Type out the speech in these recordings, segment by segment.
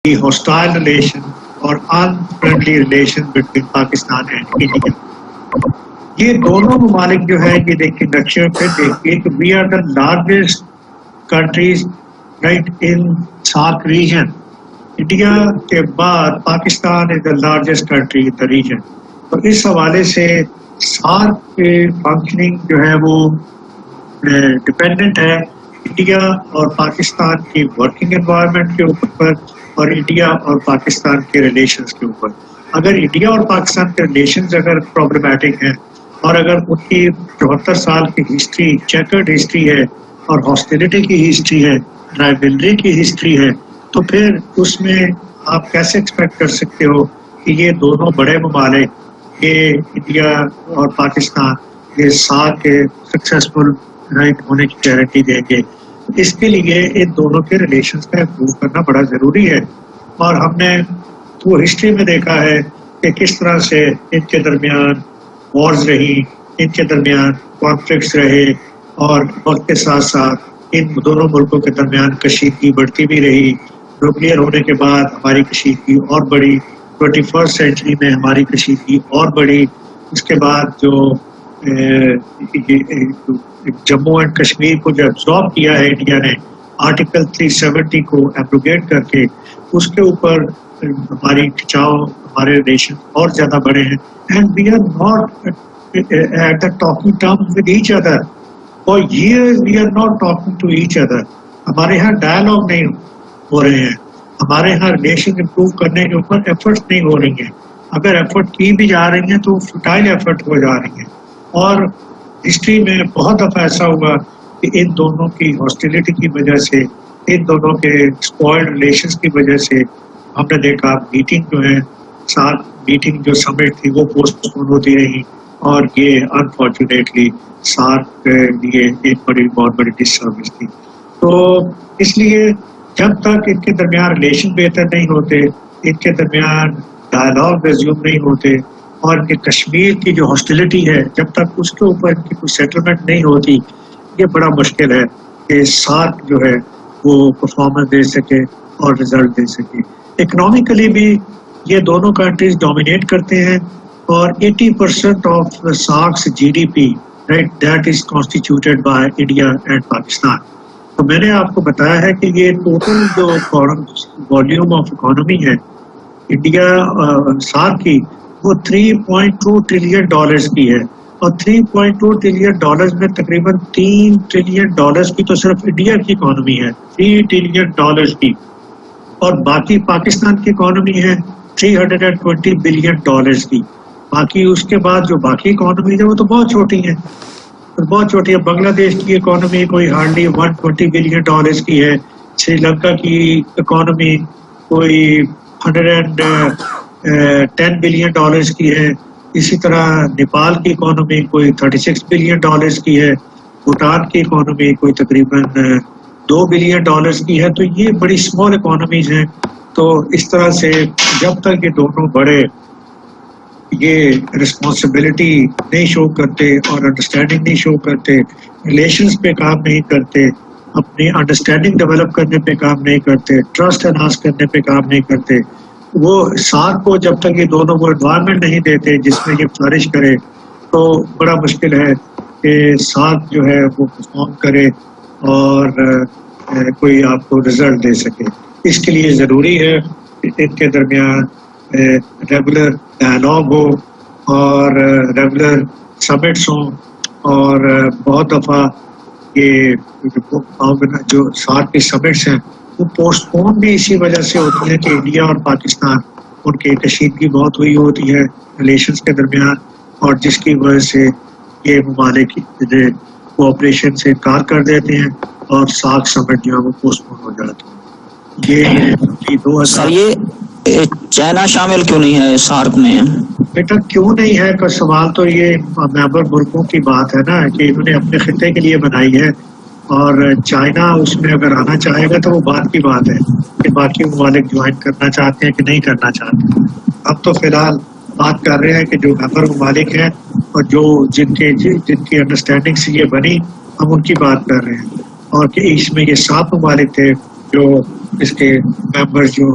the hostile relation or unfriendly relation between Pakistan and India. یہ دونوں ممالک جو ہے یہ دیکھیں نقشے پہ دیکھیے کہ we are the largest countries right in SAARC region. India کے بعد Pakistan is the largest country in the region. تو اس حوالے سے سارک کے فنکشننگ جو ہے وہ ڈپینڈنٹ ہے انڈیا اور پاکستان کی ورکنگ انوائرمنٹ کے اوپر اور انڈیا اور پاکستان کے ریلیشنز کے اوپر. اگر انڈیا اور پاکستان کے ریلیشنز اگر پرابلمٹک ہیں اور اگر ان کی 74 سال کی ہسٹری چیکرڈ ہسٹری ہے اور ہاسٹیلٹی کی ہسٹری ہے, رائیولری کی ہسٹری ہے, تو پھر اس میں آپ کیسے ایکسپیکٹ کر سکتے ہو کہ یہ دونوں بڑے ممالک یہ انڈیا اور پاکستان یہ ساتھ کے سکسیزفل رائٹ ہونے کی گارنٹی دیں گے. اس کے لیے ان دونوں کے ریلیشنز کا امپروو کرنا بڑا ضروری ہے. اور ہم نے وہ ہسٹری میں دیکھا ہے کہ کس طرح سے ان کے درمیان وارز رہی, ان کے درمیان کانفلکٹس رہے, اور وقت کے ساتھ ساتھ ان دونوں ملکوں کے درمیان کشیدگی بڑھتی بھی رہی. نیوکلیئر ہونے کے بعد ہماری کشیدگی اور بڑھی, 21 سینچری میں ہماری کشیدگی اور بڑھی. اس کے بعد جو جموں اینڈ کشمیر کو جو ایبزارب کیا ہے انڈیا نے آرٹیکل 370 کو ایبروگیٹ کر کے, اس کے اوپر ہماری کھچاؤ ہمارے ریلیشن اور زیادہ بڑے ہیں. And we are not at the talking terms with each other. For years we are not talking to each other. ہمارے یہاں ڈائلاگ نہیں ہو رہے ہیں, ہمارے یہاں ریلیشن امپروو کرنے کے اوپر ایفرٹس نہیں ہو رہی ہیں. اگر ایفرٹ کی بھی جا رہی ہیں تو فٹائل ایفرٹ ہو جا رہی ہیں. اور ہسٹری میں بہت دفعہ ایسا ہوا کہ ان دونوں کی ہاسٹیلٹی کی وجہ سے, ان دونوں کے اسپوائلڈ ریلیشنز کی وجہ سے ہم نے دیکھا میٹنگ جو ہے ساتھ میٹنگ جو سمٹ تھی وہ پوسٹ پون ہوتی رہی, اور یہ انفارچونیٹلی ساتھ کے لیے ایک بہت بڑی ڈس سروس تھی. تو اس لیے جب تک ان کے درمیان ریلیشن بہتر نہیں ہوتے, ان کے درمیان ڈائلاگ ریزیوم نہیں ہوتے, اور ان کے کشمیر کی جو ہاسٹیلٹی ہے جب تک اس کے اوپر ان کی کوئی سیٹلمنٹ نہیں ہوتی, یہ بڑا مشکل ہے کہ ساتھ جو ہے وہ پرفارمنس دے سکے اور رزلٹ دے سکے. اکنامیکلی بھی یہ دونوں کنٹریز ڈومینیٹ کرتے ہیں, اور 80% of SAARC's GDP right that is constituted by India and Pakistan. تو میں نے آپ کو بتایا ہے کہ یہ ٹوٹل جو والیوم آف اکانومی ہے انڈیا سارک کی وہ $3.2 ٹریلین کی ہے, اور $3.2 ٹریلین میں تقریباً $3 ٹریلین کی تو صرف انڈیا کی اکانومی ہے, $3 ٹریلین کی, اور باقی پاکستان کی اکانومی ہے $320 بلین کی. باقی اس کے بعد جو باقی اکانومیز ہیں وہ تو بہت چھوٹی ہیں, بہت چھوٹی ہے. بنگلہ دیش کی اکانومی کوئی ہارڈلی $120 بلین کی ہے, سری لنکا کی اکانومی کوئی $110 بلین کی ہے, اسی طرح نیپال کی اکانومی کوئی $36 بلین کی ہے, بھوٹان کی اکانومی کوئی تقریباً $2 بلین کی ہے. تو یہ بڑی اسمال اکانومیز ہیں. تو اس طرح سے جب تک یہ دونوں بڑے یہ رسپانسبلٹی نہیں شو کرتے اور انڈرسٹینڈنگ نہیں شو کرتے, ریلیشنز پہ کام نہیں کرتے, اپنی انڈرسٹینڈنگ ڈیولپ کرنے پہ کام نہیں کرتے, ٹرسٹ انہانس کرنے پہ کام نہیں کرتے, وہ ساتھ کو جب تک یہ دونوں کو انوائرمنٹ نہیں دیتے جس میں یہ فلرش کرے, تو بڑا مشکل ہے کہ ساتھ جو ہے وہ پرفارم کرے اور کوئی آپ کو رزلٹ دے سکے. اس کے لیے ضروری ہے کہ ان کے درمیان ریگولر ڈائلاگ ہو اور ریگولر سمٹس ہوں. اور بہت دفعہ یہ جو ساتھ کے سمٹس ہیں وہ پوسٹ پون بھی اسی وجہ سے ہوتی ہے کہ انڈیا اور پاکستان ان کی کشیدگی بہت ہوئی ہوتی ہے ریلیشنز کے درمیان, اور جس کی وجہ سے یہ ممالک کوآپریشن سے انکار کر دیتے ہیں اور سارک سمٹ جو ہے وہ پوسٹ پون ہو جاتے ہیں. یہ چائنا شامل کیوں نہیں ہے سارک میں؟ بیٹا کیوں نہیں ہے کا سوال تو یہ ممبر ملکوں کی بات ہے نا کہ انہوں نے اپنے خطے کے لیے بنائی ہے, اور چائنا اس میں اگر آنا چاہے گا تو وہ بات کی بات ہے کہ باقی ممالک جوائن کرنا چاہتے ہیں کہ نہیں کرنا چاہتے. اب تو فی الحال بات کر رہے ہیں کہ جو ممبر ممالک ہیں اور جو جن کی انڈرسٹینڈنگ سے یہ بنی, ہم ان کی بات کر رہے ہیں. اور کہ اس میں یہ 7 ممالک تھے جو اس کے ممبر جو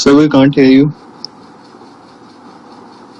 Sir, we can't hear you.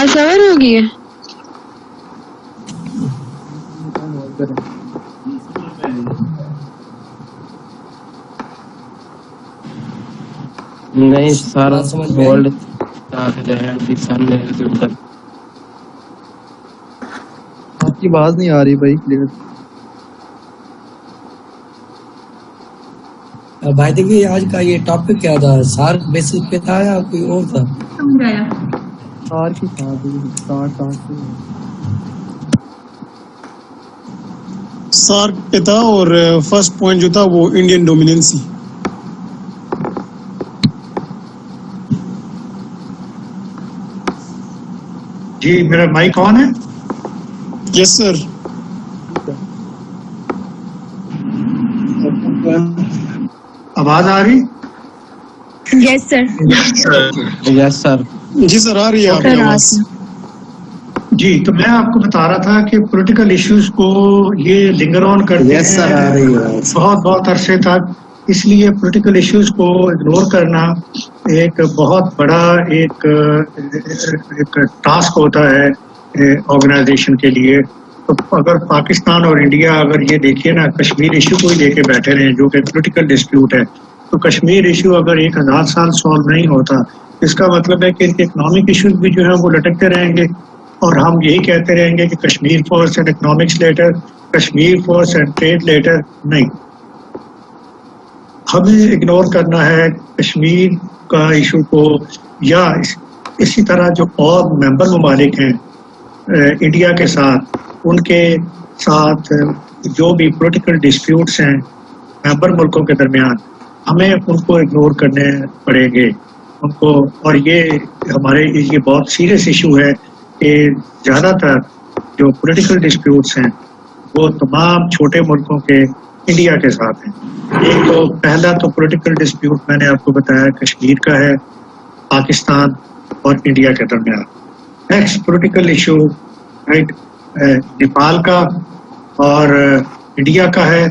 آواز سور ہوگی ہے؟ نہیں سر بات سمجھ میں گولڈ آپ کی آواز نہیں آ رہی بھائی کلیئر. بھائی دیکھیے آج کا یہ ٹاپک کیا تھا؟ سارک بیسس پہ تھا یا کوئی اور تھا؟ سار کی سار سارک پہ تھا اور فرسٹ پوائنٹ جو تھا وہ انڈین ڈومیننسی. جی میرا مائک آن ہے؟ یس سر. آواز آ رہی؟ یس سر. یس سر. جی سر آ رہی ہے آپ کی آواز. جی تو میں آپ کو بتا رہا تھا کہ پولیٹیکل ایشوز کو یہ لنگر آن کرتے ہیں بہت عرصے تک. اس لیے پولیٹیکل ایشوز کو اگنور کرنا ایک بہت بڑا ایک ٹاسک ہوتا ہے آرگنائزیشن کے لیے. تو اگر پاکستان اور انڈیا اگر یہ دیکھیے نا کشمیر ایشو کو ہی لے کے بیٹھے رہے جو کہ پولیٹیکل ڈسپیوٹ ہے، تو کشمیر ایشو اگر 1000 سال سالو نہیں ہوتا اس کا مطلب ہے کہ ان کے اکنامک ایشوز بھی جو ہے وہ لٹکتے رہیں گے اور ہم یہی کہتے رہیں گے کہ Kashmir first and economics later, Kashmir first and trade later. نہیں، ہمیں اگنور کرنا ہے کشمیر کا ایشو کو، یا اسی طرح جو اور ممبر ممالک ہیں انڈیا کے ساتھ، ان کے ساتھ جو بھی پولیٹیکل ڈسپیوٹس ہیں ممبر ملکوں کے درمیان، ہمیں ان کو اگنور کرنے پڑیں گے ان کو. اور یہ ہمارے یہ بہت سیریس ایشو ہے کہ زیادہ تر جو پولیٹیکل ڈسپیوٹس ہیں وہ تمام چھوٹے ملکوں کے انڈیا کے ساتھ ہیں. ایک تو پہلا تو پولیٹیکل ڈسپیوٹ میں نے آپ کو بتایا کشمیر کا ہے، پاکستان اور انڈیا کے درمیان. Next political issue right Nepal کا اور انڈیا کا ہے،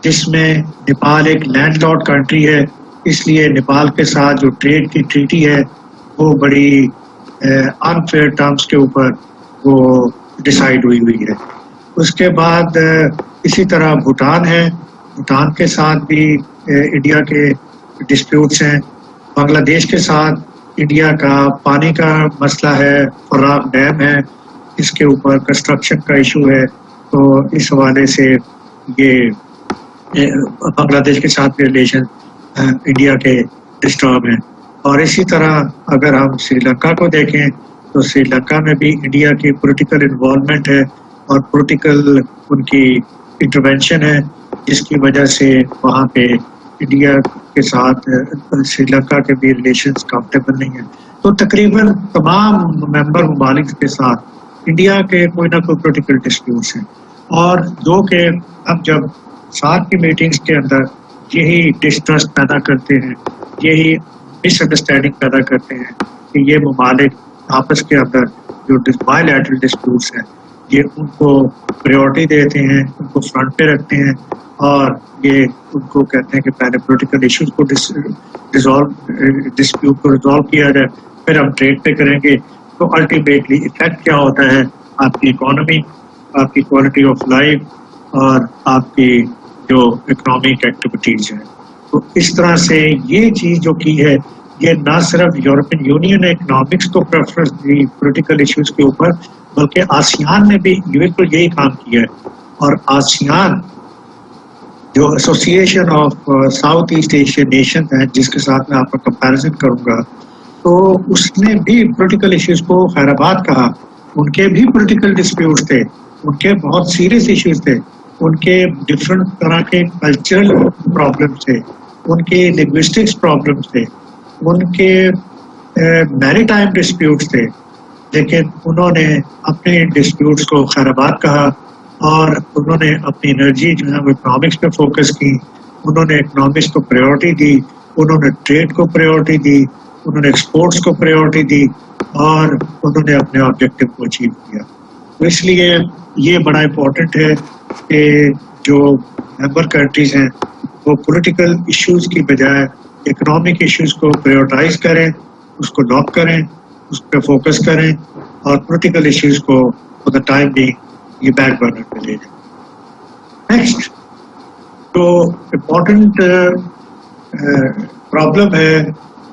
جس میں نیپال ایک لینڈ لاک کنٹری ہے، اس لیے نیپال کے ساتھ جو ٹریڈ کی ٹریٹی ہے وہ بڑی انفیئر ٹرمز کے اوپر وہ ڈیسائیڈ ہوئی ہے. اس کے بعد اسی طرح بھوٹان ہے، بھوٹان کے ساتھ بھی انڈیا کے ڈسپیوٹس ہیں. بنگلہ دیش کے ساتھ انڈیا کا پانی کا مسئلہ ہے، فراق ڈیم ہے، اس کے اوپر کنسٹرکشن کا ایشو ہے. تو اس حوالے سے یہ بنگلہ دیش کے ساتھ بھی ریلیشن انڈیا کے ڈسٹرب ہیں. اور اسی طرح اگر ہم سری لنکا کو دیکھیں تو سری لنکا میں بھی انڈیا کی پولیٹیکل انوالومنٹ ہے اور پولیٹیکل ان کی انٹروینشن ہے، جس کی وجہ سے وہاں پہ انڈیا کے ساتھ سری لنکا کے بھی ریلیشنز کمفرٹیبل نہیں ہیں. تو تقریباً تمام ممبر ممالک کے ساتھ انڈیا کے کوئی نہ کوئی پولیٹیکل ڈسپیوٹس ہیں، اور جو کہ اب جب ساتھ کی میٹنگز کے اندر یہی ڈسٹرسٹ پیدا کرتے ہیں، یہی مس انڈرسٹینڈنگ پیدا کرتے ہیں کہ یہ ممالک آپس کے اندر جو بائی لیٹرل ڈسپیوٹس ہیں یہ ان کو پریورٹی دیتے ہیں، ان کو فرنٹ پہ رکھتے ہیں، اور یہ ان کو کہتے ہیں کہ پہلے پولیٹیکل ایشوز کو ڈسپیوٹ کو ریزالو کیا جائے، پھر ہم ٹریڈ پہ کریں گے. تو الٹیمیٹلی افیکٹ کیا ہوتا ہے؟ آپ کی اکانومی، آپ کی کوالٹی آف لائف اور آپ کی جو اکنامک ایکٹیویٹیز ہیں. تو اس طرح سے یہ چیز جو کی ہے، یہ نہ صرف یورپین یونین نے اکنامکس کو پریفرنس دی پولیٹیکل ایشوز کے اوپر، بلکہ آسیان نے بھی بالکل یہی کام کیا ہے. اور آسیان جو association of south East Asian nation ہے، جس کے ساتھ میں آپ کا کمپیریزن کروں گا، تو اس نے بھی پولیٹیکل ایشوز کو خیر آباد کہا. ان کے بھی پولیٹیکل ڈسپیوٹس تھے، ان کے بہت سیریس ایشوز تھے، ان کے ڈفرینٹ طرح کے کلچرل پرابلمس تھے، ان کے لنگوسٹکس پرابلمس تھے، ان کے میری ٹائم ڈسپیوٹس تھے. لیکن انہوں نے اپنے ڈسپیوٹس کو خیر آباد کہا اور انہوں نے اپنی انرجی جو ہے وہ اکنامکس پہ فوکس کی. انہوں نے اکنامکس کو پریورٹی دی، انہوں نے ٹریڈ کو پریورٹی دی، انہوں نے ایکسپورٹس کو پریورٹی دی، اور انہوں نے اپنے آبجیکٹو کو اچیو کیا. تو اس لیے یہ بڑا امپورٹنٹ ہے کہ جو ممبر کنٹریز ہیں وہ پولیٹیکل ایشوز کی بجائے اکنامک ایشوز کو پریورٹائز کریں، اس کو لاک کریں، اس پہ فوکس کریں، اور پولیٹیکل ایشوز کو فور دا ٹائم بھی یہ بیک برنر پہ لے جائیں. نیکسٹ جو امپورٹنٹ پرابلم ہے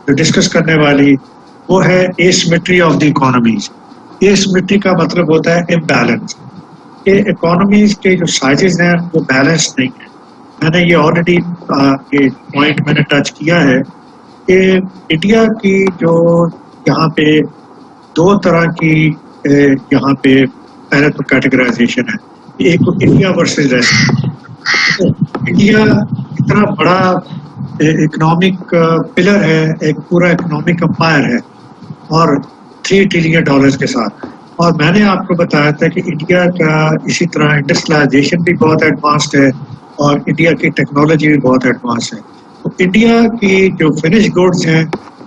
جو ڈسکس کرنے والی وہ ہے ایسیمیٹری آف دی اکانومیز. ایسیمیٹری کا مطلب ہوتا ہے امبیلنس، کہ اکانومیز کے جو سائزز ہیں وہ بیلنس نہیں ہیں. میں نے یہ آلریڈی یہ پوائنٹ میں نے ٹچ کیا ہے کہ انڈیا کی جو یہاں پہ دو طرح کی یہاں پہ پہلے تو کیٹیگرائزیشن ہے. ایک انڈیا ورسز ریسٹ. انڈیا اتنا بڑا اکنامک پلر ہے، ایک پورا اکنامک امپائر ہے اور $3 ٹریلین کے ساتھ. اور میں نے آپ کو بتایا تھا کہ انڈیا کا اسی طرح انڈسٹریلائزیشن بھی بہت ایڈوانسڈ ہے اور انڈیا کی ٹیکنالوجی بھی بہت ایڈوانس ہے. تو انڈیا کی جو فنش گوڈز ہیں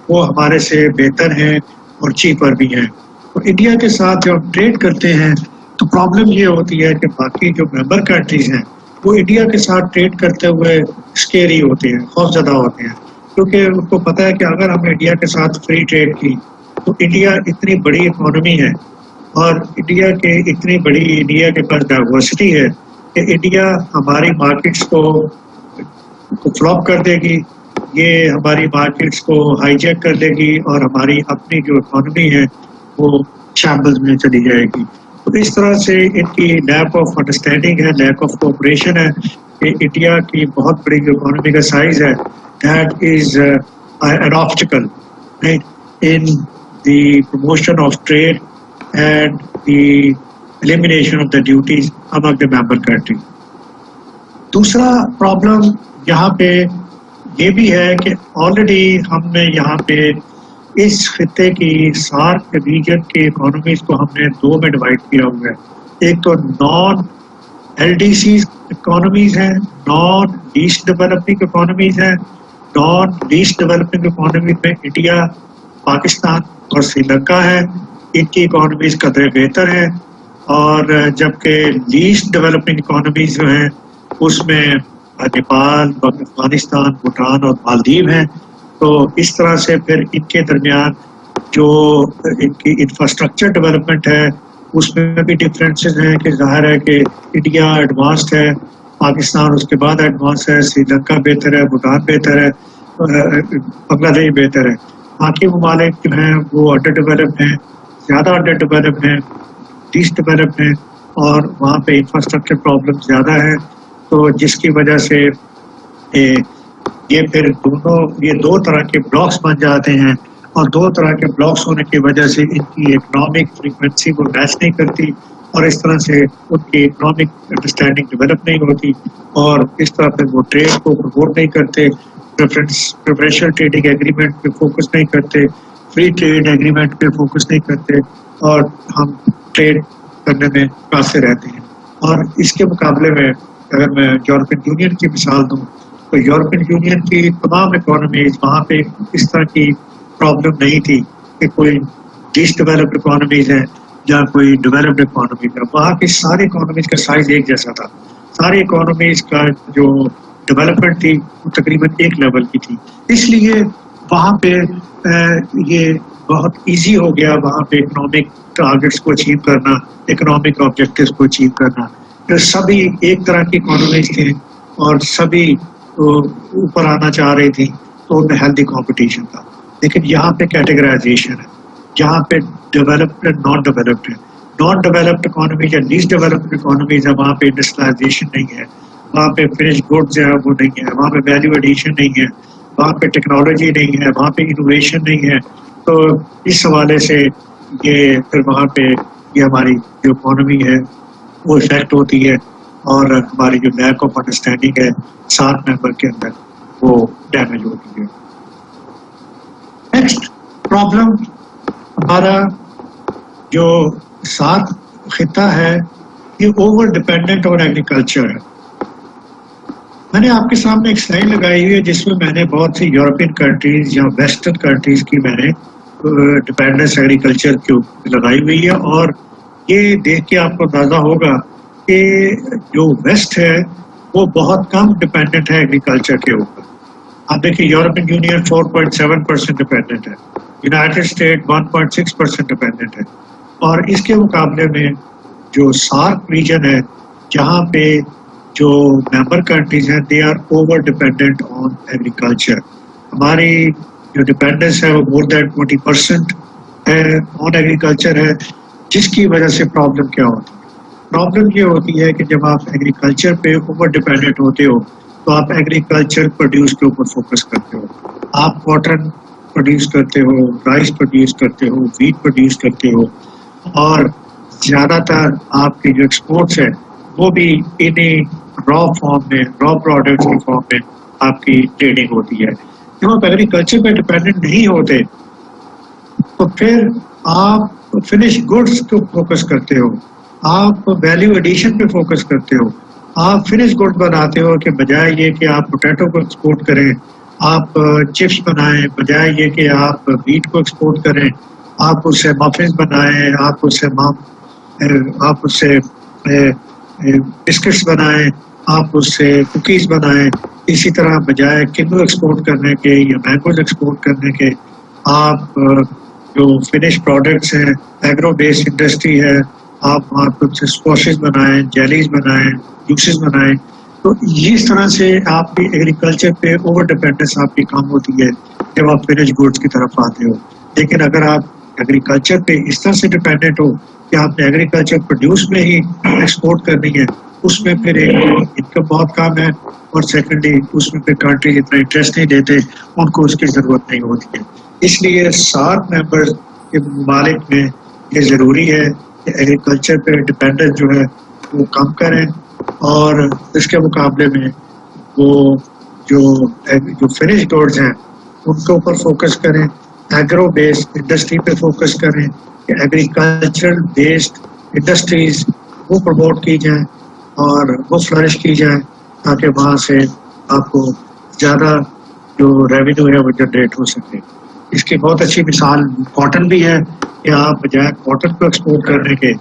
وہ ہمارے سے بہتر ہیں اور چیپر بھی ہیں. تو انڈیا کے ساتھ جب ہم ٹریڈ کرتے ہیں تو پرابلم یہ ہوتی ہے کہ باقی جو ممبر کنٹریز ہیں وہ انڈیا کے ساتھ ٹریڈ کرتے ہوئے اسکیری ہوتے ہیں، خوفزدہ ہوتے ہیں، کیونکہ ان کو پتہ ہے کہ اگر ہم انڈیا کے ساتھ فری ٹریڈ کی تو انڈیا اتنی بڑی اکانومی ہے اور انڈیا کے پاس ڈائیورسٹی ہے کہ انڈیا ہماری مارکیٹس کو فلاپ کر دے گی، یہ ہماری مارکیٹس کو ہائی جیک کر دے گی اور ہماری اپنی جو اکانومی ہے وہ شیمبلز میں چلی جائے گی. تو اس طرح سے ان کی لیک آف انڈرسٹینڈنگ ہے، لیک آف کوآپریشن ہے کہ انڈیا کی بہت بڑی جو اکانومی کا سائز ہے that is an obstacle in the promotion of trade and the elimination of the duties among the member countries. دوسرا پرابلم یہاں پہ یہ بھی ہے کہ آلریڈی ہم نے یہاں پہ اس خطے کی سارک ریجن کے اکانومیز کو ہم نے دو میں ڈیوائڈ کیا ہوا ہے. ایک تو non L D C economies ہیں، نان لیسٹ ڈیولپنگ اکانومیز ہیں. نان لیسٹ ڈیولپنگ اکانومیز میں انڈیا، پاکستان اور سری لنکا ہے. ان کی اکانومیز قدرے بہتر ہیں. اور جبکہ لیسٹ ڈیولپنگ اکانومیز جو ہیں اس میں نیپال، افغانستان، بھوٹان اور مالدیو ہیں. تو اس طرح سے پھر ان کے درمیان جو ان کی انفراسٹرکچر ڈیولپمنٹ ہے اس میں بھی ڈفرینسز ہیں کہ ظاہر ہے کہ انڈیا ایڈوانسڈ ہے، پاکستان اس کے بعد ایڈوانس ہے، سری لنکا بہتر ہے، بھوٹان بہتر ہے، بنگلہ دیش بہتر ہے. باقی ممالک جو ہیں وہ انڈر ڈیولپڈ ہیں، زیادہ انڈر ڈیولپڈ ہیں، لیسٹ ڈیولپڈ ہیں اور وہاں پہ انفراسٹرکچر پرابلم زیادہ ہے. تو جس کی وجہ سے یہ پھر یہ دو طرح کے بلاکس بن جاتے ہیں اور دو طرح کے بلاکس ہونے کی وجہ سے ان کی اکنامک فریکوینسی کو میچ نہیں کرتی اور اس طرح سے ان کی اکنامک انڈرسٹینڈنگ ڈیولپ نہیں ہوتی اور اس طرح پھر وہ ٹریڈ کو پروموٹ نہیں کرتے، پریفرینشیل ٹریڈنگ ایگریمنٹ پہ فوکس نہیں کرتے، فری ٹریڈ ایگریمنٹ پہ فوکس نہیں کرتے اور ہم ٹریڈ کرنے میں قاصر رہتے ہیں. اور اس کے مقابلے میں اگر میں یورپین یونین کی مثال دوں تو یورپین یونین کی تمام اکانومیز وہاں پہ اس طرح کی پرابلم نہیں تھی کہ کوئی لیسٹ ڈیولپڈ اکانومیز ہیں یا کوئی ڈیولپڈ اکانومیز ہے. وہاں کی ساری اکانومیز کا سائز ایک جیسا تھا. ساری اکانومیز کا جو ڈیولپمنٹ تھی وہ تقریباً ایک لیول کی تھی. اس لیے وہاں پہ یہ بہت ایزی ہو گیا وہاں پہ اکنامک ٹارگیٹس کو اچیو کرنا، اکنامک آبجیکٹیوز کو اچیو کرنا. پھر سبھی ایک طرح کی اکانومیز تھے اور سبھی اوپر آنا چاہ رہی تھی تو ان میں ہیلدی کمپٹیشن تھا. لیکن یہاں پہ کیٹیگرائزیشن ہے، یہاں پہ ڈیولپڈ اینڈ نان ڈیولپڈ ہے. نان ڈیولپڈ اکانومیز یا لیسٹ ڈیولپڈ اکانومیز ہے وہاں پہ انڈسٹریلائزیشن نہیں ہے، وہاں پہ فنش گڈز ہے وہ نہیں ہے، وہاں پہ ویلیو ایڈیشن نہیں ہے، وہاں پہ ٹیکنالوجی نہیں ہے، وہاں پہ انوویشن نہیں ہے. تو اس حوالے سے یہ پھر وہاں پہ یہ ہماری جو اکانومی ہے وہ افیکٹ ہوتی ہے اور ہماری جو لیک آف انڈرسٹینڈنگ ہے 7 ممبر کے اندر وہ ڈیمیج ہوتی ہے. نیکسٹ پرابلم ہمارا جو 7 خطہ ہے یہ اوور ڈپینڈنٹ اور ایگریکلچر ہے. میں نے آپ کے سامنے ایک سلائڈ لگائی ہوئی ہے جس میں نے بہت سی یورپین کنٹریز یا ویسٹرن کنٹریز کی میں نے ڈپینڈنس ایگریکلچر کی لگائی ہوئی ہے اور یہ دیکھ کے آپ کو اندازہ ہوگا کہ جو ویسٹ ہے وہ بہت کم ڈپینڈنٹ ہے ایگریکلچر کے اوپر. آپ دیکھیے یورپین یونین 4.7% ڈپینڈنٹ ہے، یونائٹڈ اسٹیٹ 1.6% ڈپینڈنٹ ہے. اور اس کے مقابلے میں جو سارک ریجن ہے جہاں پہ جو ممبر کنٹریز ہیں they are over dependent on agriculture. ہماری جو ڈپینڈنس ہے وہ مور دین 20% ہے آن ایگریکلچر ہے, جس کی وجہ سے پرابلم کیا ہوتی ہے. پرابلم یہ ہوتی ہے کہ جب آپ ایگریکلچر پہ اوور ڈپینڈنٹ ہوتے ہو تو آپ ایگریکلچر پروڈیوس کے اوپر فوکس کرتے ہو. آپ کاٹن پروڈیوس کرتے ہو, رائس پروڈیوس کرتے ہو, ویٹ پروڈیوس کرتے ہو, اور زیادہ تر آپ کے جو ایکسپورٹس ہیں وہ بھی انہیں را فارم میں, را پروڈکٹس کی فارم میں آپ کی ٹریڈنگ ہوتی ہے. جب آپ ایگریکلچر پہ ڈپینڈنٹ نہیں ہوتے تو پھر آپ فنش گڈس کو فوکس کرتے ہو, آپ ویلیو ایڈیشن پہ فوکس کرتے ہو. آپ فنش گڈ بناتے ہو کہ بجائے یہ کہ آپ پوٹیٹو کو ایکسپورٹ کریں, آپ چپس بنائیں, بجائے یہ کہ آپ ویٹ کو ایکسپورٹ کریں, آپ اس سے مفنس بنائیں, آپ اس سے بسکٹس بنائیں, آپ اس سے کوکیز بنائیں. اسی طرح بجائے کنو ایکسپورٹ کرنے کے یا مینگوز ایکسپورٹ کرنے کے آپ جو فنش پروڈکٹس ہیں, ایگرو بیسڈ انڈسٹری ہے, آپ وہاں کچھ اسکوشز بنائیں, جیلیز بنائیں, جوسز بنائیں. تو اس طرح سے آپ کی ایگریکلچر پہ اوور ڈپینڈنس آپ کی کم ہوتی ہے جب آپ فنش گوڈس کی طرف آتے ہو. لیکن اگر آپ ایگریکلچر پہ اس طرح سے ڈپینڈنٹ ہو کہ آپ نے ایگریکلچر پروڈیوس میں ہی ایکسپورٹ کرنی ہے, اس میں پھر ایک انکم بہت کم ہے, اور سیکنڈلی اس میں پھر کنٹری اتنا انٹرسٹ نہیں دیتے, ان کو اس کی ضرورت نہیں ہوتی ہے. اس لیے سارک ممبر کے ممالک میں یہ ضروری ہے کہ ایگریکلچر پہ ڈپینڈنس جو ہے وہ کم کریں, اور اس کے مقابلے میں وہ جو فنش گوڈز ہیں ان کے اوپر فوکس کریں, ایگرو بیسڈ انڈسٹری پہ فوکس کریں, کہ ایگریکلچرل بیسڈ انڈسٹریز وہ پروموٹ کی جائیں اور وہ فلرش کی جائیں, تاکہ وہاں سے آپ کو زیادہ جو ریونیو ہے وہ جنریٹ ہو سکے. اس کی بہت اچھی مثال کاٹن بھی ہے کہ آپ بجائے کاٹن کو ایکسپورٹ کرنے کے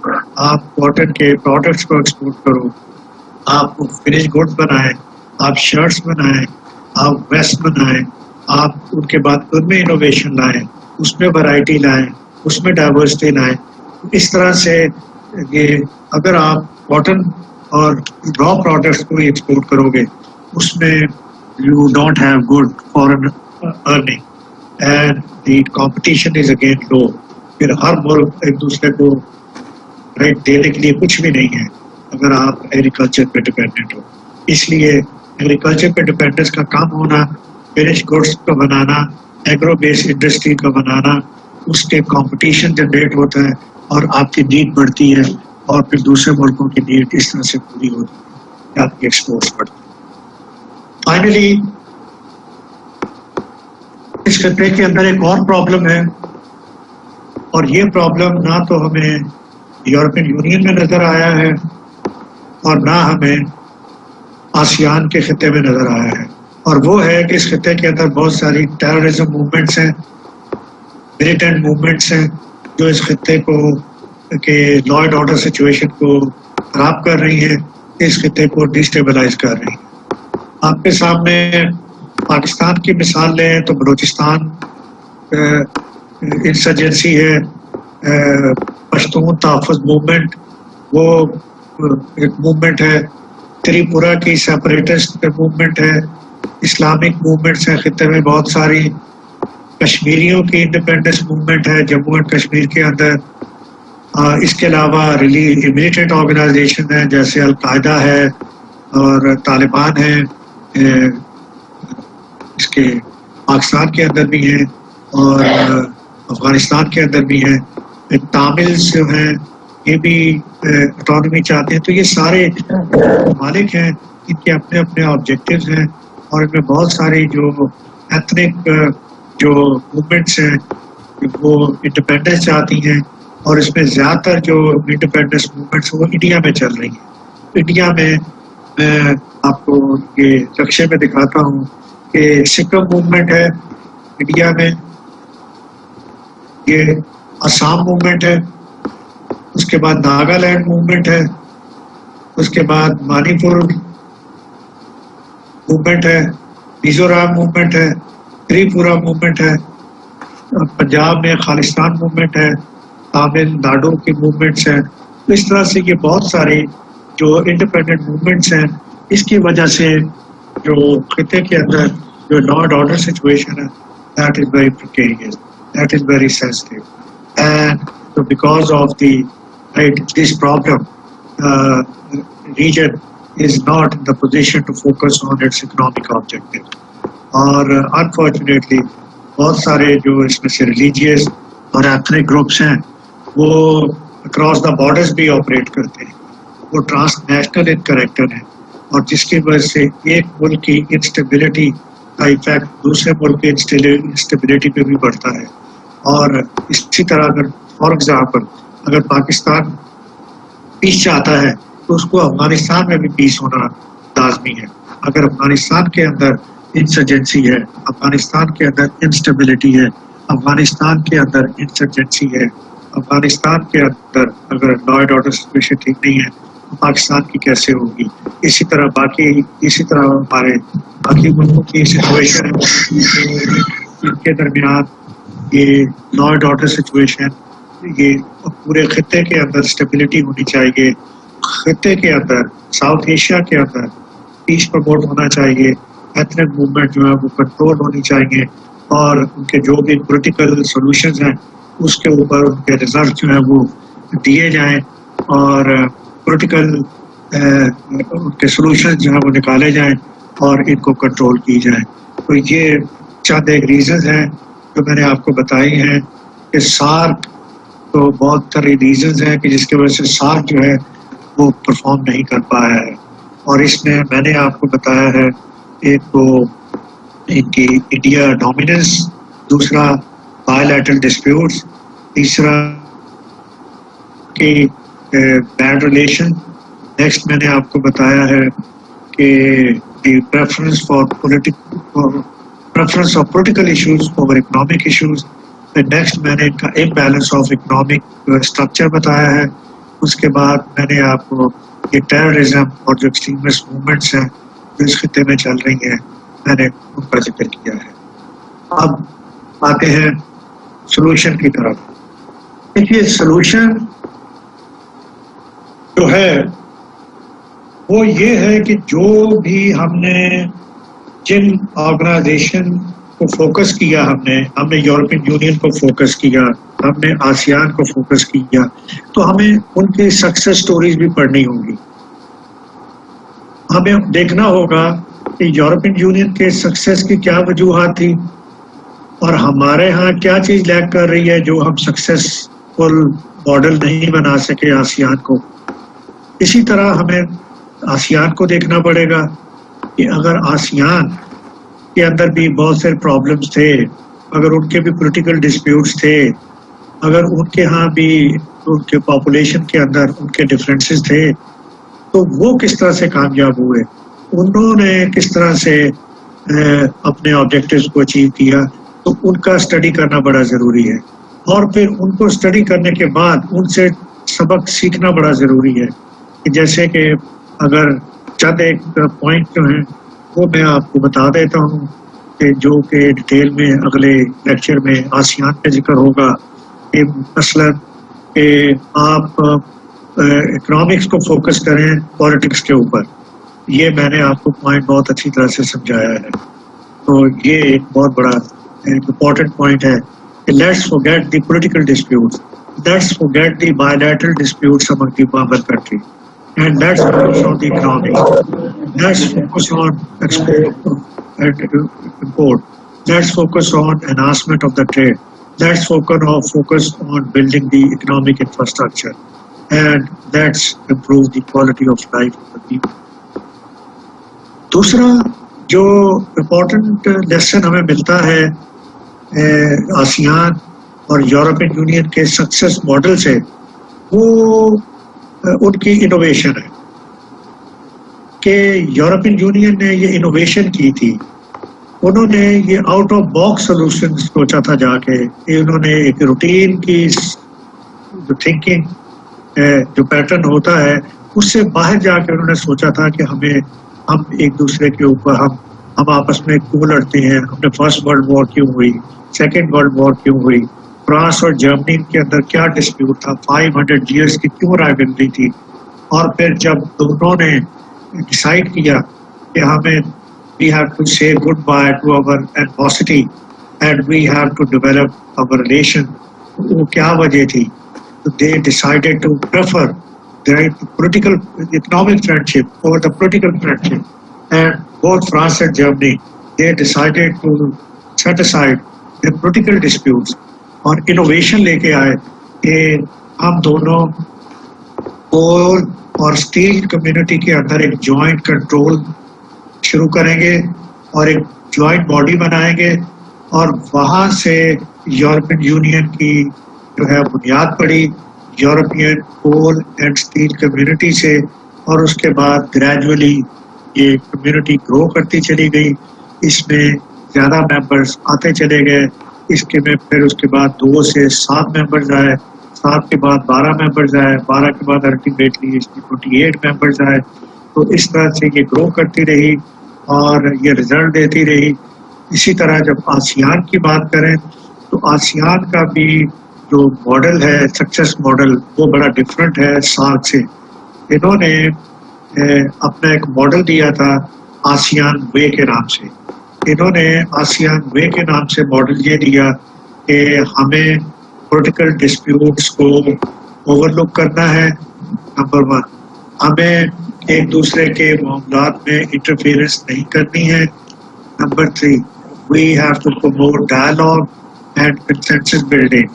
آپ کاٹن کے پروڈکٹس کو ایکسپورٹ کرو, آپ فنش گڈس بنائیں, آپ شرٹس بنائیں, آپ ویسٹ بنائیں, آپ ان کے بعد ان میں انوویشن لائیں, اس میں ورائٹی لائیں, اس میں ڈائیورسٹی لائیں. اس طرح سے یہ اگر آپ کاٹن اور را پروڈکٹس کو ایکسپورٹ کرو گے اس میں you don't have good foreign earning and the competition is again low. پھر ہر ملک ایک دوسرے کو ریٹ دینے کے لیے کچھ بھی نہیں ہے اگر آپ ایگریکلچر پہ ڈپینڈنٹ ہو. اس لیے ایگریکلچر پہ ڈپینڈنس کا کم ہونا, فنش گڈس کا بنانا, ایگرو بیس انڈسٹری کا بنانا, اس کے کمپٹیشن جنریٹ ہوتا ہے اور آپ کی نیڈ بڑھتی ہے, اور پھر دوسرے ملکوں کی نیڈ اس طرح سے پوری ہوتی ہے کہ آپ کی ایکسپورٹس بڑھتی ہیں. فائنلی اس خطے کے اندر ایک اور پرابلم ہے, اور یہ پرابلم نہ تو ہمیں یورپین یونین میں نظر آیا ہے اور نہ ہمیں آسیان کے خطے میں نظر آیا ہے, اور وہ ہے کہ اس خطے کے اندر بہت ساری ٹیررزم موومنٹس ہیں, ملیٹنٹ موومنٹس ہیں جو اس خطے کو کہ لا اینڈ آرڈر سچویشن کو خراب کر رہی ہیں, اس خطے کو ڈسٹیبلائز کر رہی ہیں. آپ کے سامنے پاکستان کی مثال لیں تو بلوچستان انسرجنسی ہے, پشتون تحفظ موومنٹ وہ ایک موومنٹ ہے, تریپورہ کی سیپریٹسٹ موومنٹ ہے, اسلامک موومنٹس ہیں خطے میں بہت ساری, کشمیریوں کی انڈیپینڈنس موومنٹ ہے جموں اینڈ کشمیر کے اندر. اس کے علاوہ ملیٹنٹ آرگنائزیشن ہیں جیسے القاعدہ ہے اور طالبان ہیں, اس کے پاکستان کے اندر بھی ہیں اور افغانستان کے اندر بھی ہیں. تاملز جو ہیں یہ بھی اٹانومی چاہتے ہیں. تو یہ سارے ممالک ہیں, ان کے اپنے اپنے آبجیکٹیوز ہیں, اور ان میں بہت ساری جو ایتھنک جو موومنٹس ہیں وہ انڈیپینڈنس چاہتی ہیں, اور اس میں زیادہ تر جو انڈیپینڈنس موومنٹس وہ انڈیا میں چل رہی ہیں. انڈیا میں میں آپ کو یہ نقشے میں دکھاتا ہوں کہ سکم موومنٹ ہے انڈیا میں, یہ آسام موومنٹ ہے, اس کے بعد ناگالینڈ موومنٹ ہے, اس کے بعد منی پور موومنٹ ہے, میزورام موومنٹ ہے, تریپورہ موومنٹ ہے, پنجاب میں خالستان موومنٹ ہے, تامل ناڈو کی موومنٹس ہیں. اس طرح سے یہ بہت سارے جو انڈیپینڈنٹ موومنٹس ہیں اس کی وجہ سے جو خطے کے اندر جو لا اینڈ آرڈر سچویشن ہے that is very precarious, that is very sensitive, and because of the this problem region is not in the position to focus on its economic objective. اور unfortunately بہت سارے جو اس میں سے religious اور ethnic groups ہیں وہ اکراس دا بارڈرز بھی آپریٹ کرتے ہیں, وہ ٹرانس نیشنل ان کریکٹر ہیں, اور جس کی وجہ سے ایک ملک کی انسٹیبلٹی کا ایفیکٹ دوسرے ملک کی انسٹیبلٹی پہ بھی بڑھتا ہے. اور اسی طرح اگر فار ایگزامپل اگر پاکستان پیس چاہتا ہے تو اس کو افغانستان میں بھی پیس ہونا لازمی ہے. اگر افغانستان کے اندر انسرجنسی ہے, افغانستان کے اندر انسٹیبلٹی ہے, افغانستان کے اندر انسرجنسی ہے, افغانستان کے اندر اگر لا اینڈ آرڈر سچویشن ٹھیک نہیں ہے تو پاکستان کی کیسے ہوگی. اسی طرح ہمارے باقی ملکوں کی سچویشن ہے, ان کے درمیان یہ لا اینڈ آرڈر سچویشن, یہ پورے خطے کے اندر اسٹیبلٹی ہونی چاہیے. خطے کے اندر ساؤتھ ایشیا کے اندر پیس پروموٹ ہونا چاہیے, ایتھنک موومنٹ جو ہے وہ کنٹرول ہونی چاہیے, اور ان کے جو بھی پولیٹیکل سولوشنز ہیں اس کے اوپر ان کے ریزلٹ جو ہیں وہ دیے جائیں, اور پولیٹیکل ان کے سولوشنز جو ہیں وہ نکالے جائیں اور ان کو کنٹرول کی جائیں. تو یہ چند ایک ریزنز ہیں جو میں نے آپ کو بتائی ہیں کہ سارک تو بہت سارے ریزنز ہیں کہ جس کی وجہ سے سارک جو ہے وہ پرفارم نہیں کر پایا ہے. اور اس میں میں نے آپ کو بتایا ہے ایک تو ان کی انڈیا ڈومیننس, دوسرا بائیلیٹرل ڈسپیوٹس, تیسرا کہ بیڈ ریلیشن, نیکسٹ میں نے آپ کو بتایا ہے کہ the preference of political issues over economic issues, next میں نے ان کا امبیلنس آف اکنامک اسٹرکچر بتایا ہے. اس کے بعد میں نے آپ کو یہ ٹیررزم اور جو ایکسٹریمسٹ موومنٹس ہیں جو اس خطے میں چل رہی ہیں میں نے ان کا ذکر کیا ہے. اب آتے ہیں سولوشن کی طرف. دیکھیے سولوشن جو ہے وہ یہ ہے کہ جو بھی ہم نے جن آرگنائزیشن کو فوکس کیا, ہم نے یورپین یونین کو فوکس کیا, ہم نے آسیان کو فوکس کیا, تو ہمیں ان کی سکسیس سٹوریز بھی پڑھنی ہوگی. ہمیں دیکھنا ہوگا کہ یورپین یونین کے سکسیس کی کیا وجوہات تھی اور ہمارے ہاں کیا چیز لیک کر رہی ہے جو ہم سکسیسفل ماڈل نہیں بنا سکے آسیان کو. اسی طرح ہمیں آسیان کو دیکھنا پڑے گا کہ اگر آسیان کے اندر بھی بہت سے پرابلمس تھے, اگر ان کے بھی پولیٹیکل ڈسپیوٹس تھے, اگر ان کے ہاں بھی ان کے پاپولیشن کے اندر ان کے ڈفرینسز تھے, تو وہ کس طرح سے کامیاب ہوئے, انہوں نے کس طرح سے اپنے آبجیکٹیوز کو اچیو کیا. تو ان کا اسٹڈی کرنا بڑا ضروری ہے, اور پھر ان کو اسٹڈی کرنے کے بعد ان سے سبق سیکھنا بڑا ضروری ہے. جیسے کہ اگر چند ایک پوائنٹ جو ہیں وہ میں آپ کو بتا دیتا ہوں کہ جو کہ ڈیٹیل میں اگلے لیکچر میں آسیان پہ ذکر ہوگا. کہ مثلا کہ آپ اکنامکس کو فوکس کریں پالیٹکس کے اوپر, یہ میں نے آپ کو پوائنٹ بہت اچھی طرح سے سمجھایا ہے. تو یہ ایک بہت بڑا امپورٹنٹ پوائنٹ ہے کہ let's forget the political disputes, let's forget the bilateral disputes among the member country, and let's focus on the economy, let's focus on export and import, let's focus on enhancement of the trade, let's focus on building the economic infrastructure, and let's improve the quality of life of the people. دوسرا جو important lesson ہمیں ملتا ہے ASEAN اور European union کے success model سے, وہ ان کی انوویشن ہے. کہ یورپین یونین نے یہ انوویشن کی تھی, انہوں نے یہ آؤٹ آف باکس سولوشن سوچا تھا جا کے. انہوں نے ایک روٹین کی جو تھنکنگ جو پیٹرن ہوتا ہے اس سے باہر جا کے انہوں نے سوچا تھا کہ ہم ایک دوسرے کے اوپر ہم آپس میں کیوں لڑتے ہیں, ہم نے فرسٹ ورلڈ وار کیوں ہوئی, سیکنڈ ورلڈ وار کیوں ہوئی, فرانس اور جرمنی کے اندر کیا ڈسپیوٹ تھا, 500 ایئرس کی کیوں رائیولری تھی. اور پھر جب دونوں نے ڈیسائیڈ کیا کہ ہمیں we have to say goodbye to our animosity and we have to develop our relation, وہ کیا وجہ تھی؟ They decided to prefer the political economic friendship over the political friendship, and both France and Germany, they decided to set aside the political disputes اور innovation لے کے آئے کہ ہم دونوں کول اور اسٹیل کمیونٹی کے اندر ایک جوائنٹ کنٹرول شروع کریں گے اور ایک جوائنٹ باڈی بنائیں گے, اور وہاں سے یورپین یونین کی جو ہے بنیاد پڑی European coal and steel community سے, اور اس کے بعد گریجولی یہ کمیونٹی گرو کرتی چلی گئی. اس میں زیادہ ممبرز آتے چلے گئے, اس کے میں پھر اس کے بعد 2 سے 7 ممبرز آئے, 7 کے بعد 12 ممبرز آئے, 12 کے بعد الٹیمیٹلی اس کی 28 ممبرز آئے. تو اس طرح سے یہ گرو کرتی رہی اور یہ رزلٹ دیتی رہی. اسی طرح جب آسیان کی بات کریں تو آسیان کا بھی جو ماڈل ہے, سکسیس ماڈل, وہ بڑا ڈفرینٹ ہے سارک سے. انہوں نے اپنا ایک ماڈل دیا تھا آسیان وے کے نام سے. انہوں نے آسیان وے کے نام سے ماڈل یہ دیا کہ ہمیں پولیٹیکل ڈسپیوٹس کو اوور لک کرنا ہے, نمبر 1. ہمیں ایک دوسرے کے معاملات میں انٹرفیئرنس نہیں کرنی ہے, number 3. We have to promote dialogue and consensus building,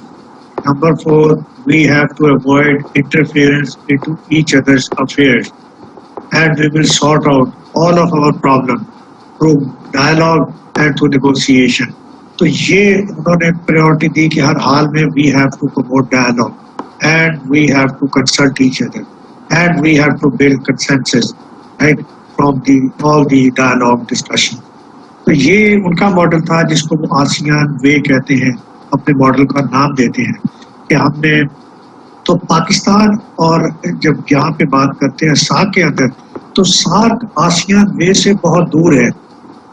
number 4. We have to avoid interference into each other's affairs and we will sort out all of our problem through dialogue and through negotiation. تو یہ انہوں نے priority دی کہ ہر حال میں we have to promote dialogue and we have to consult each other and we have to build consensus right from the all the dialogue discussion. تو یہ ان کا ماڈل تھا جس کو وہ آسیان وے کہتے ہیں, اپنے ماڈل کا نام دیتے ہیں. کہ ہم نے تو پاکستان اور جب یہاں پہ بات کرتے ہیں سارک کے اندر, تو سارک آسیان وے سے بہت دور ہے.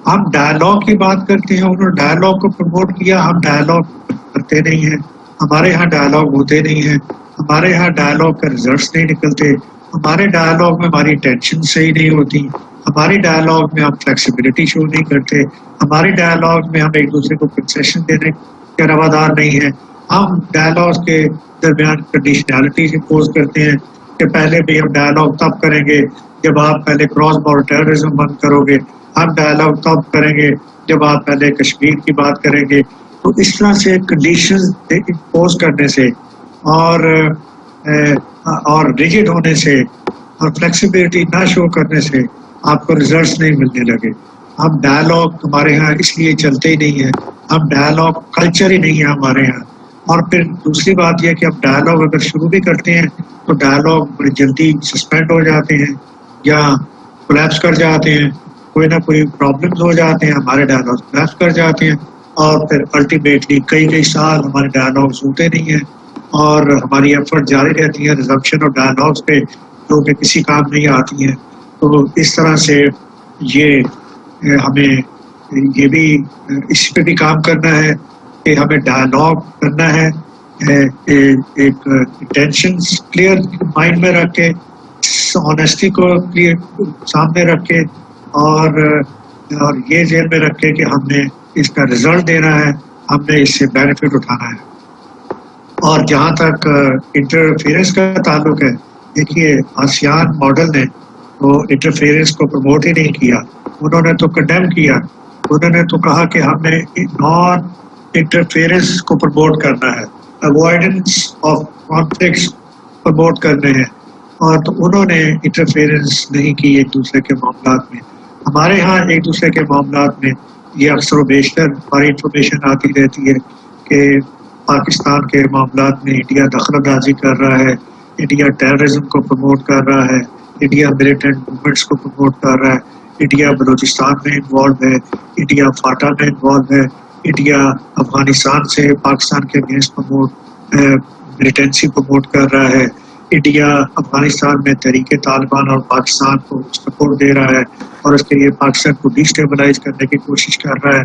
ہم ڈائلاگ کی بات کرتے ہیں, انہوں نے ڈائلاگ کو پروموٹ کیا, ہم ڈائلاگ کرتے نہیں ہیں, ہمارے ہاں ڈائلاگ ہوتے نہیں ہیں, ہمارے ہاں ڈائلاگ کا ریزلٹس نہیں نکلتے, ہمارے ڈائلاگ میں ہماری ٹینشن صحیح نہیں ہوتی, ہماری ڈائلاگ میں ہم فلیکسیبلٹی شو نہیں کرتے, ہماری ڈائلاگ میں ہم ایک دوسرے کو کنسیشن دینے کے روادار نہیں ہیں. ہم ڈائلاگ کے درمیان کنڈیشنالٹیز امپوز کرتے ہیں کہ پہلے بھی ہم ڈائلاگ تب کریں گے جب آپ پہلے کراس بارڈر ٹیررزم بند کرو گے, ہم ڈائلاگ تب کریں گے جب آپ پہلے کشمیر کی بات کریں گے. تو اس طرح سے کنڈیشنز امپوز کرنے سے اور ریجڈ ہونے سے اور فلیکسیبلٹی نہ شو کرنے سے آپ کو ریزلٹس نہیں ملنے لگے. ہم ڈائلاگ ہمارے ہاں اس لیے چلتے ہی نہیں ہیں, ہم ڈائلاگ کلچر ہی نہیں ہے ہمارے ہاں. اور پھر دوسری بات یہ کہ اب ڈائلاگ اگر شروع بھی کرتے ہیں تو ڈائلاگ بڑی جلدی سسپینڈ ہو جاتے ہیں یا کولیپس کر جاتے ہیں, کوئی نہ کوئی پرابلمز ہو جاتے ہیں, ہمارے ڈائلاگ کولیپس کر جاتے ہیں, اور پھر الٹیمیٹلی کئی سال ہمارے ڈائلاگز ہوتے نہیں ہیں اور ہماری ایفرٹ جاری رہتی ہے ریزمپشن اور ڈائلاگس پہ جو کہ کسی کام نہیں آتی ہیں. تو اس طرح سے یہ ہمیں یہ بھی اس پہ بھی کام کرنا ہے کہ ہمیں ڈائلاگ کرنا ہے, ایک انٹینشنز کلیئر مائنڈ میں رکھ کے, آنیسٹی کو کلیئر سامنے رکھ کے, اور یہ ذہن میں رکھ کے کہ ہم نے اس کا رزلٹ دینا ہے, ہم نے اس سے بینیفٹ اٹھانا ہے. اور جہاں تک انٹرفیئرنس کا تعلق ہے, دیکھیے آسیان ماڈل نے وہ انٹرفیئرنس کو پروموٹ ہی نہیں کیا, انہوں نے تو کنڈیم کیا, انہوں نے تو کہا کہ ہم نے نان انٹرفیئرنس کو پروموٹ کرنا ہے, اوائڈنس آف کانفلکٹس پروموٹ کرنے ہیں, اور تو انہوں نے انٹرفیئرنس نہیں کی ایک دوسرے کے معاملات میں. ہمارے ہاں ایک دوسرے کے معاملات میں یہ اکثر و بیشتر ہماری انفارمیشن آتی رہتی ہے کہ پاکستان کے معاملات میں انڈیا دخل اندازی کر رہا ہے, انڈیا ٹیررزم کو پروموٹ کر رہا ہے, انڈیا ملیٹنٹ موومنٹس کو پروموٹ کر رہا ہے, انڈیا بلوچستان میں انوالو ہے, انڈیا فاٹا میں انوالو ہے, انڈیا افغانستان سے پاکستان کے اگینسٹ ملیٹنسی پروموٹ کر رہا ہے, انڈیا افغانستان میں تحریک طالبان اور پاکستان کو سپورٹ دے رہا ہے اور اس کے لیے پاکستان کو ڈی اسٹیبلائز کرنے کی کوشش کر رہا ہے.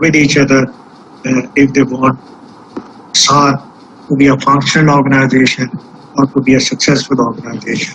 with each other if they want SARC to be a functional organization or to be a successful organization.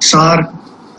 SARC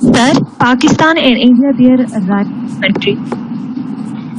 Sir, Pakistan and India, they are rival country.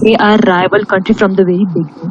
they are rival country from the very beginning,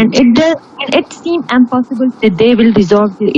and it seems impossible that they will resolve the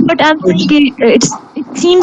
But I'm saying it seems.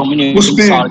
dominating SAARC?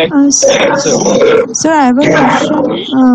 Sir, I have a question.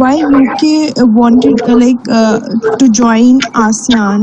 Why UK wanted to join ASEAN?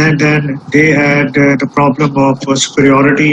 and then they had the problem of superiority.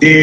they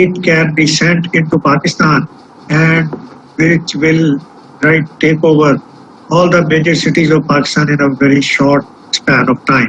it can be sent into Pakistan and which will take over all the major cities of Pakistan in a very short span of time.